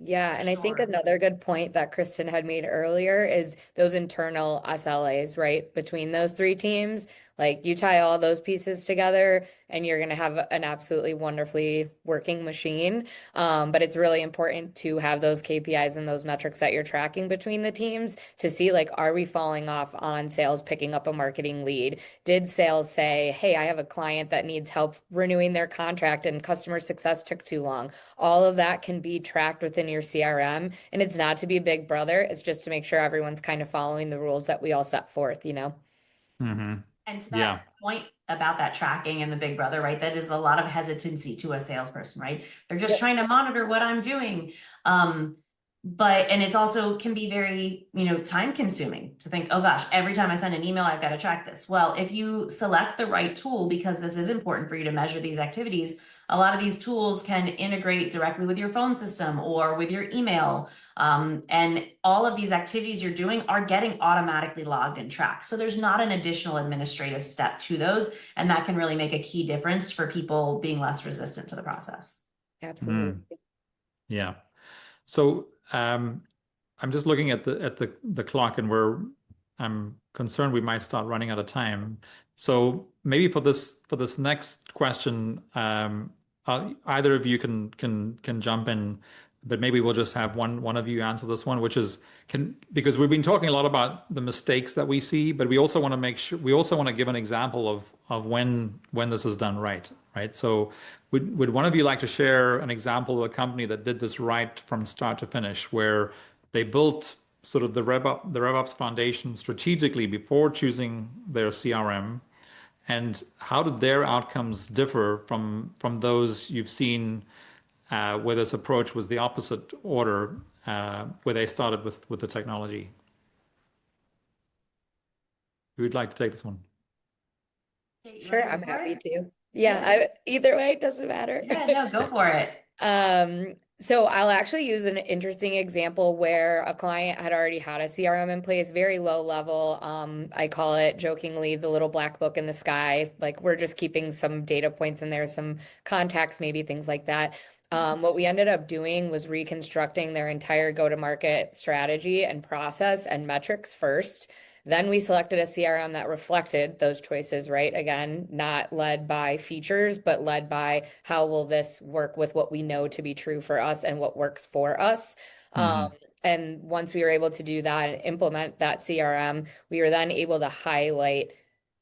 Speaker 2: Yeah,
Speaker 3: For
Speaker 2: and I think
Speaker 3: sure.
Speaker 2: another good point that Kristen had made earlier is those internal SLAs, right? Between those three teams, like you tie all those pieces together and you're going to have an absolutely wonderfully working machine. But it's really important to have those KPIs and those metrics that you're tracking between the teams to see like, are we falling off on sales picking up a marketing lead? Did sales say, hey, I have a client that needs help renewing their contract and customer success took too long? All of that can be tracked within your CRM. And it's not to be big brother, it's just to make sure everyone's kind of following the rules that we all set forth, you know?
Speaker 1: Mm-hmm.
Speaker 3: And to that
Speaker 1: Yeah.
Speaker 3: point about that tracking and the big brother, right? That is a lot of hesitancy to a salesperson, right? They're just
Speaker 2: Yep.
Speaker 3: trying to monitor what I'm doing. And it's also can be very, time consuming to think, oh gosh, every time I send an email, I've got to track this. Well, if you select the right tool, because this is important for you to measure these activities, a lot of these tools can integrate directly with your phone system or with your email. And all of these activities you're doing are getting automatically logged and tracked. So there's not an additional administrative step to those. And that can really make a key difference for people being less resistant to the process.
Speaker 1: Mm.
Speaker 2: Absolutely.
Speaker 1: Yeah. So I'm just looking at the clock, and I'm concerned we might start running out of time. So maybe for this next question, either of you can jump in, but maybe we'll just have one of you answer this one, which is because we've been talking a lot about the mistakes that we see, but we also want to make sure we also want to give an example of when this is done right, right? So would one of you like to share an example of a company that did this right from start to finish, where they built sort of the RevOps foundation strategically before choosing their CRM, and how did their outcomes differ from those you've seen where this approach was the opposite order, where they started with the technology? Who'd like to take this one?
Speaker 3: Okay, you want
Speaker 2: Sure,
Speaker 3: to go
Speaker 2: I'm
Speaker 3: for
Speaker 2: happy
Speaker 3: it?
Speaker 2: to. Yeah,
Speaker 3: Yeah.
Speaker 2: either way, it doesn't matter.
Speaker 3: Yeah, no, go for it.
Speaker 2: So I'll actually use an interesting example where a client had already had a CRM in place, very low level. I call it jokingly the little black book in the sky. Like we're just keeping some data points in there, some contacts, maybe things like that. What we ended up doing was reconstructing their entire go-to-market strategy and process and metrics first. Then we selected a CRM that reflected those choices, right? Again, not led by features, but led by how will this work with what we know to be true for us and what works for us. Um,
Speaker 1: Hmm.
Speaker 2: and once we were able to do that and implement that CRM, we were then able to highlight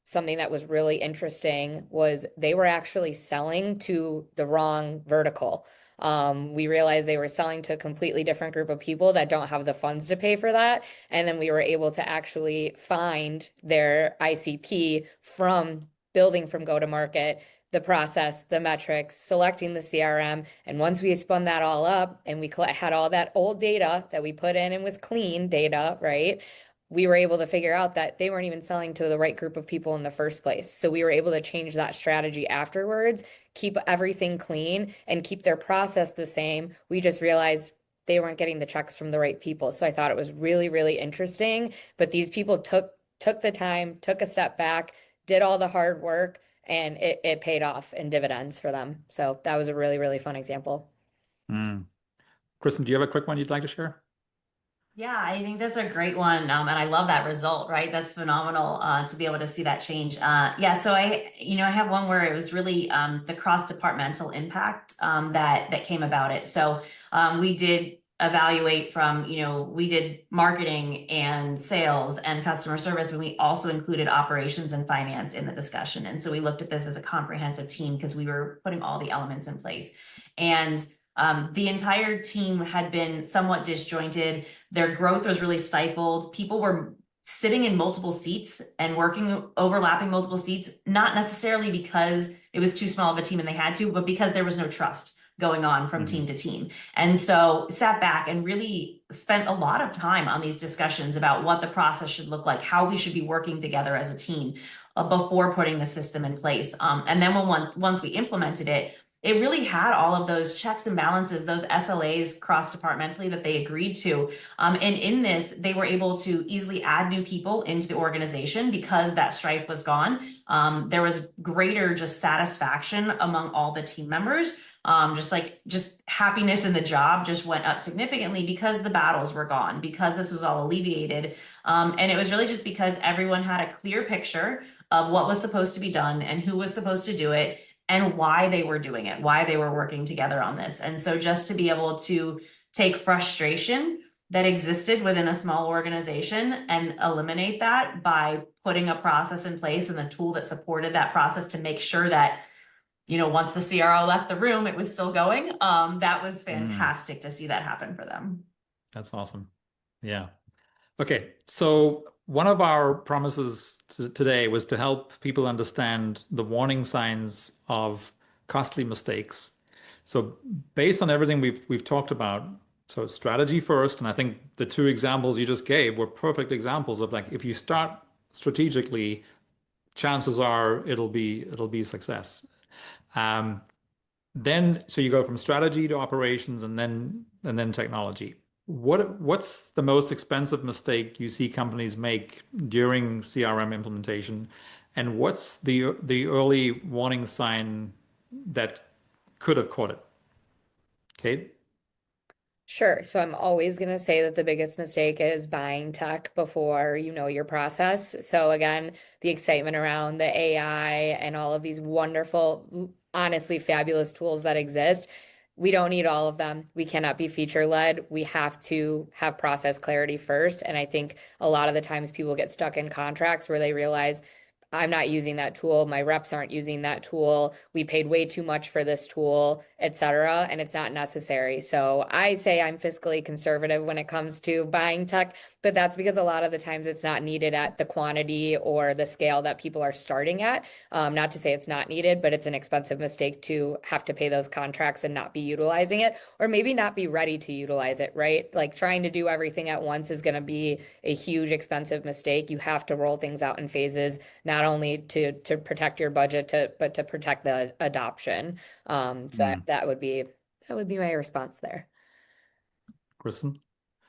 Speaker 2: something that was really interesting was they were actually selling to the wrong vertical. We realized they were selling to a completely different group of people that don't have the funds to pay for that. And then we were able to actually find their ICP from building from go-to-market, the process, the metrics, selecting the CRM. And once we spun that all up and we had all that old data that we put in and was clean data, right? We were able to figure out that they weren't even selling to the right group of people in the first place. So we were able to change that strategy afterwards, keep everything clean and keep their process the same. We just realized they weren't getting the checks from the right people. So I thought it was really, really interesting. But these people took the time, took a step back, did all the hard work, and it paid off in dividends for them. So that was a really, really fun example.
Speaker 1: Mm. Kristen, do you have a quick one you'd like to share?
Speaker 3: Yeah, I think that's a great one. And I love that result, right? That's phenomenal to be able to see that change. Yeah, so I have one where it was really the cross-departmental impact that came about it. So we did evaluate from, we did marketing and sales and customer service, and we also included operations and finance in the discussion. And so we looked at this as a comprehensive team because we were putting all the elements in place. And the entire team had been somewhat disjointed. Their growth was really stifled. People were sitting in multiple seats and working, overlapping multiple seats, not necessarily because it was too small of a team and they had to, but because there was no trust going on from team to team. And so sat back and really spent a lot of time on these discussions about what the process should look like, how we should be working together as a team before putting the system in place. And then once we implemented it, it really had all of those checks and balances, those SLAs cross-departmentally that they agreed to. And in this, they were able to easily add new people into the organization because that strife was gone. There was greater just satisfaction among all the team members. Just happiness in the job just went up significantly because the battles were gone, because this was all alleviated. And it was really just because everyone had a clear picture of what was supposed to be done and who was supposed to do it, and why they were doing it, why they were working together on this. And so just to be able to take frustration that existed within a small organization and eliminate that by putting a process in place and the tool that supported that process to make sure that, once the CRO left the room, it was still going. That was fantastic to see that happen for them.
Speaker 1: That's awesome. Yeah. Okay. So one of our promises today was to help people understand the warning signs of costly mistakes. So based on everything we've talked about, so strategy first, and I think the two examples you just gave were perfect examples of, like, if you start strategically, chances are it'll be success. Then so you go from strategy to operations and then technology. What's the most expensive mistake you see companies make during CRM implementation, and what's the early warning sign that could have caught it? Cait?
Speaker 2: Sure. So I'm always going to say that the biggest mistake is buying tech before you know your process. So again, the excitement around the AI and all of these wonderful, honestly fabulous tools that exist. We don't need all of them. We cannot be feature led. We have to have process clarity first. And I think a lot of the times people get stuck in contracts where they realize, I'm not using that tool. My reps aren't using that tool. We paid way too much for this tool, et cetera, and it's not necessary. So I say I'm fiscally conservative when it comes to buying tech, but that's because a lot of the times it's not needed at the quantity or the scale that people are starting at. Not to say it's not needed, but it's an expensive mistake to have to pay those contracts and not be utilizing it, or maybe not be ready to utilize it, right? Like trying to do everything at once is going to be a huge expensive mistake. You have to roll things out in phases, not only to protect your budget, but to protect the adoption. So that would be my response there.
Speaker 1: Kristen?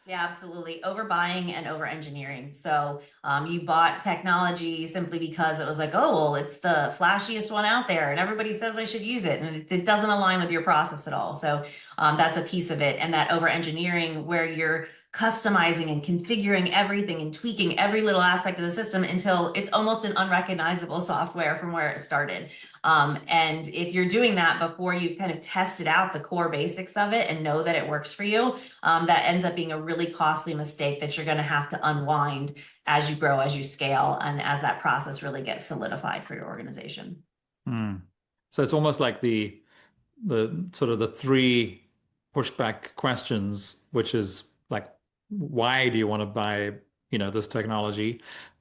Speaker 3: Yeah, absolutely. Overbuying and over engineering. So you bought technology simply because it was like, oh, well, it's the flashiest one out there and everybody says I should use it. And it doesn't align with your process at all. So that's a piece of it. And that over engineering where you're customizing and configuring everything and tweaking every little aspect of the system until it's almost an unrecognizable software from where it started. And if you're doing that before you've kind of tested out the core basics of it and know that it works for you, that ends up being a really costly mistake that you're going to have to unwind as you grow, as you scale, and as that process really gets solidified for your organization.
Speaker 1: So it's almost like the sort of the three pushback questions, which is like, why do you want to buy, this technology?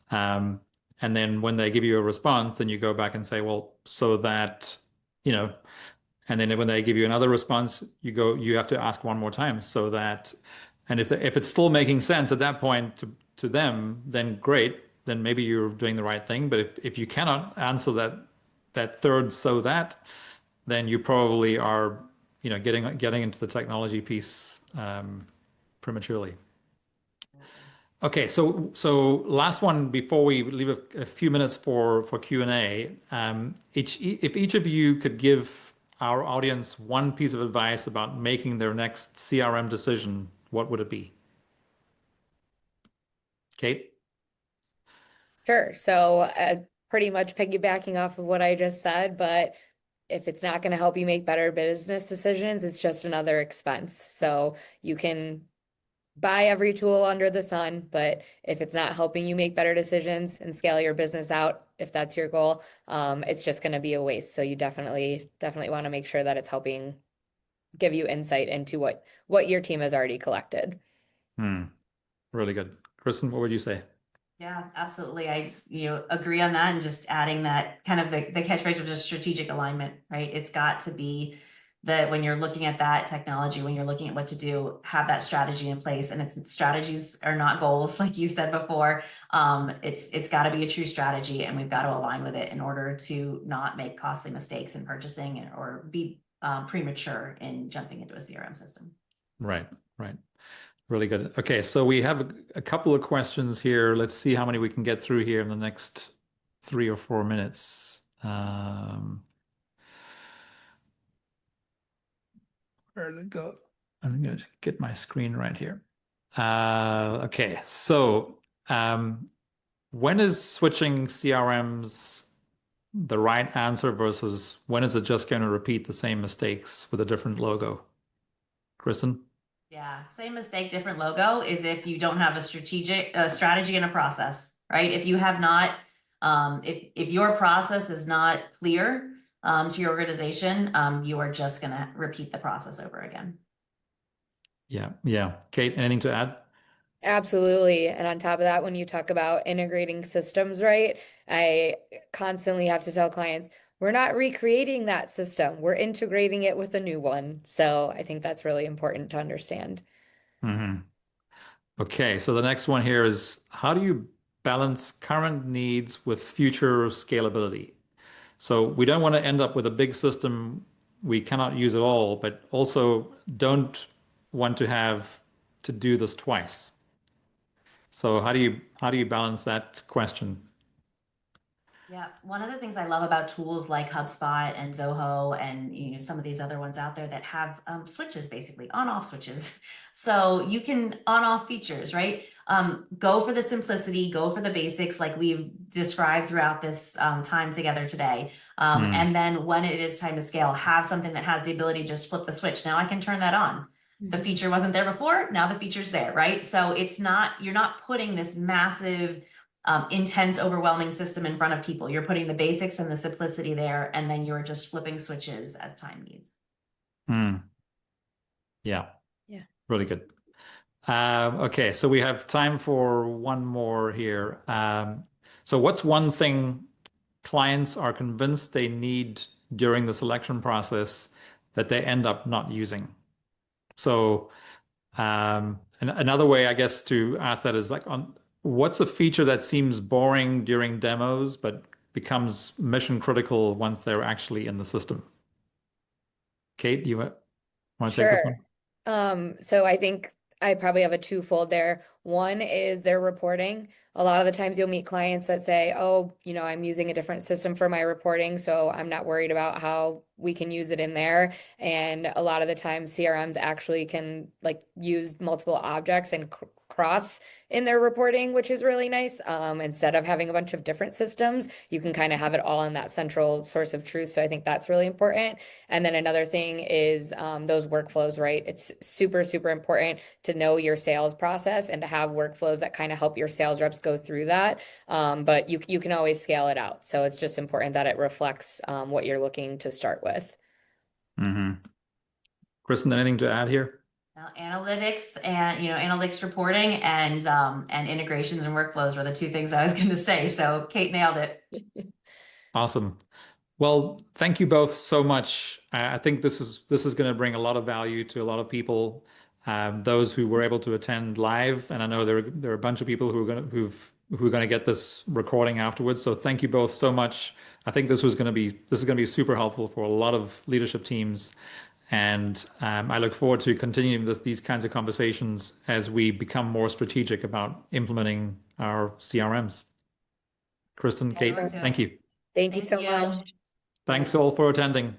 Speaker 1: And And then when they give you a response, then you go back and say, well, so that, and then when they give you another response, you have to ask one more time so that, and if it's still making sense at that point to them, then great, then maybe you're doing the right thing. But if you cannot answer that third so that, then you probably are, getting into the technology piece prematurely. Okay, so last one before we leave a few minutes for Q&A. If each of you could give our audience one piece of advice about making their next CRM decision, what would it be? Cait?
Speaker 2: Sure. So pretty much piggybacking off of what I just said, but if it's not going to help you make better business decisions, it's just another expense. So you can buy every tool under the sun, but if it's not helping you make better decisions and scale your business out, if that's your goal, it's just going to be a waste. So you definitely want to make sure that it's helping give you insight into what your team has already collected.
Speaker 1: Really good. Kristen, what would you say?
Speaker 3: Yeah, absolutely. I agree on that, and just adding that kind of the catchphrase of just strategic alignment, right? It's got to be that when you're looking at that technology, when you're looking at what to do, have that strategy in place. And strategies are not goals, like you said before. It's got to be a true strategy, and we've got to align with it in order to not make costly mistakes in purchasing or be premature in jumping into a CRM system.
Speaker 1: Right. Really good. Okay, so we have a couple of questions here. Let's see how many we can get through here in the next 3 or 4 minutes. Where did it go? I'm going to get my screen right here. Okay, so when is switching CRMs the right answer versus when is it just going to repeat the same mistakes with a different logo? Kristen?
Speaker 3: Yeah, same mistake, different logo is if you don't have a strategy and a process, right? If you have not, if your process is not clear to your organization, you are just going to repeat the process over again.
Speaker 1: Yeah. Cait, anything to add?
Speaker 2: Absolutely. And on top of that, when you talk about integrating systems, right, I constantly have to tell clients, we're not recreating that system. We're integrating it with a new one. So I think that's really important to understand.
Speaker 1: Okay, so the next one here is how do you balance current needs with future scalability? So we don't want to end up with a big system we cannot use at all, but also don't want to have to do this twice. So how do you balance that question?
Speaker 3: Yeah, one of the things I love about tools like HubSpot and Zoho and some of these other ones out there that have switches, basically on-off switches. So you can on-off features, right? Go for the simplicity, go for the basics like we've described throughout this time together today. And then when it is time to scale, have something that has the ability to just flip the switch. Now I can turn that on. The feature wasn't there before, now the feature's there, right? So you're not putting this massive intense, overwhelming system in front of people. You're putting the basics and the simplicity there, and then you're just flipping switches as time needs.
Speaker 1: Yeah. Really good. Okay, so we have time for one more here. So what's one thing clients are convinced they need during the selection process that they end up not using? So and another way, I guess, to ask that is like what's a feature that seems boring during demos but becomes mission critical once they're actually in the system? Cait, you want to take this one?
Speaker 2: Sure. So I think I probably have a twofold there. One is their reporting. A lot of the times you'll meet clients that say, oh, I'm using a different system for my reporting, so I'm not worried about how we can use it in there. And a lot of the time CRMs actually can use multiple objects and cross in their reporting, which is really nice. Instead of having a bunch of different systems, you can kind of have it all in that central source of truth. So I think that's really important. And then another thing is those workflows, right? It's super, super important to know your sales process and to have workflows that kind of help your sales reps go through that. But you can always scale it out. So it's just important that it reflects what you're looking to start with.
Speaker 1: Kristen, anything to add here?
Speaker 3: Analytics and, analytics reporting and integrations and workflows were the two things I was going to say. So Cait nailed it.
Speaker 1: Awesome. Well, thank you both so much. I think this is going to bring a lot of value to a lot of people, those who were able to attend live, and I know there are a bunch of people who are going to get this recording afterwards. So thank you both so much. I think this is going to be super helpful for a lot of leadership teams, and I look forward to continuing these kinds of conversations as we become more strategic about implementing our CRMs. Kristen, Cait, thank you.
Speaker 2: Thank you so much.
Speaker 1: Thanks all for attending.